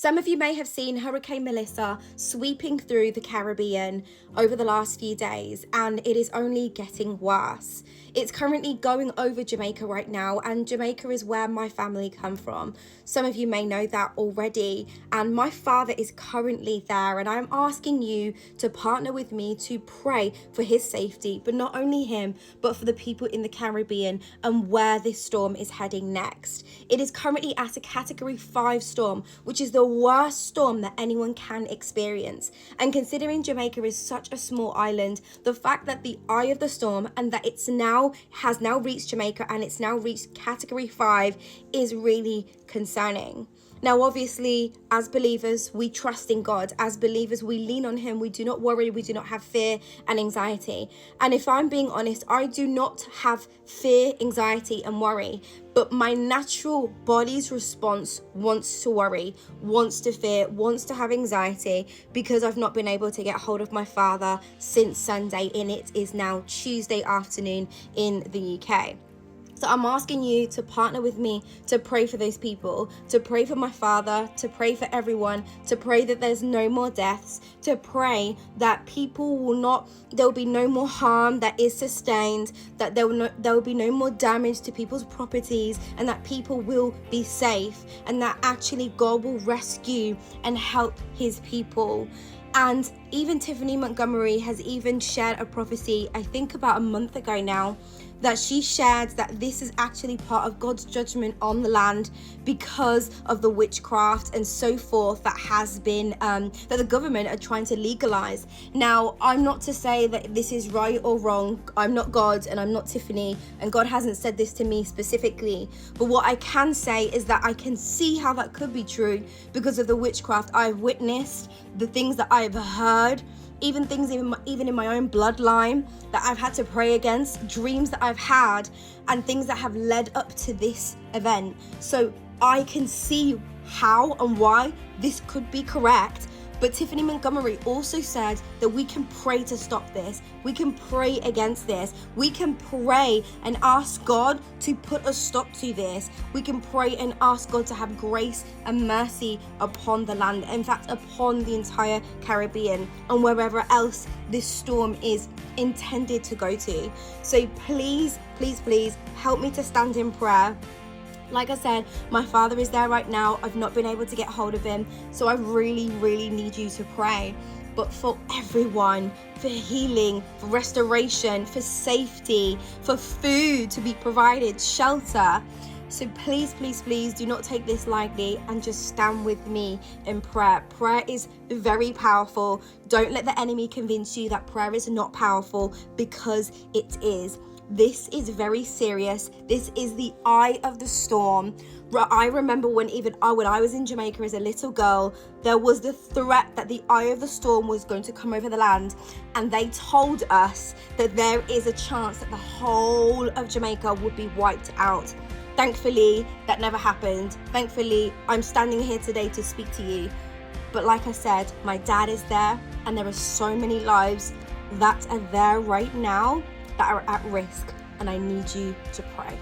Some of you may have seen Hurricane Melissa sweeping through the Caribbean over the last few days, and it is only getting worse. It's currently going over Jamaica right now, and Jamaica is where my family come from. Some of you may know that already, and my father is currently there, and I'm asking you to partner with me to pray for his safety, but not only him, but for the people in the Caribbean and where this storm is heading next. It is currently at a Category 5 storm, which is the worst storm that anyone can experience. And considering Jamaica is such a small island, the fact that the eye of the storm and that has now reached Jamaica and it's now reached Category 5 is really concerning. Now, obviously, as believers, we trust in God. As believers, we lean on him. We do not worry. We do not have fear and anxiety. And if I'm being honest, I do not have fear, anxiety, and worry. But my natural body's response wants to worry, wants to fear, wants to have anxiety because I've not been able to get hold of my father since Sunday, and it is now Tuesday afternoon in the UK. So I'm asking you to partner with me to pray for those people, to pray for my father, to pray for everyone, to pray that there's no more deaths, to pray that there'll be no more harm that is sustained, that there will be no more damage to people's properties, and that people will be safe, and that actually God will rescue and help his people. And even Tiffany Montgomery has even shared a prophecy, I think about a month ago now, that she shared that this is actually part of God's judgment on the land because of the witchcraft and so forth that has been, that the government are trying to legalize. Now, I'm not to say that this is right or wrong. I'm not God and I'm not Tiffany, and God hasn't said this to me specifically. But what I can say is that I can see how that could be true because of the witchcraft I've witnessed, the things that I've heard, even things even in my own bloodline that I've had to pray against, dreams that I've had, and things that have led up to this event. So I can see how and why this could be correct. But Tiffany Montgomery also said that we can pray to stop this. We can pray against this. We can pray and ask God to put a stop to this. We can pray and ask God to have grace and mercy upon the land. In fact, upon the entire Caribbean and wherever else this storm is intended to go to. So please, please, please help me to stand in prayer. Like I said, my father is there right now. I've not been able to get hold of him. So I really, really need you to pray. But for everyone, for healing, for restoration, for safety, for food to be provided, shelter. So please, please, please do not take this lightly and just stand with me in prayer. Prayer is very powerful. Don't let the enemy convince you that prayer is not powerful, because it is. This is very serious. This is the eye of the storm. I remember when I was in Jamaica as a little girl, there was the threat that the eye of the storm was going to come over the land, and they told us that there is a chance that the whole of Jamaica would be wiped out. Thankfully, that never happened. Thankfully, I'm standing here today to speak to you. But like I said, my dad is there, and there are so many lives that are there right now that are at risk, and I need you to pray.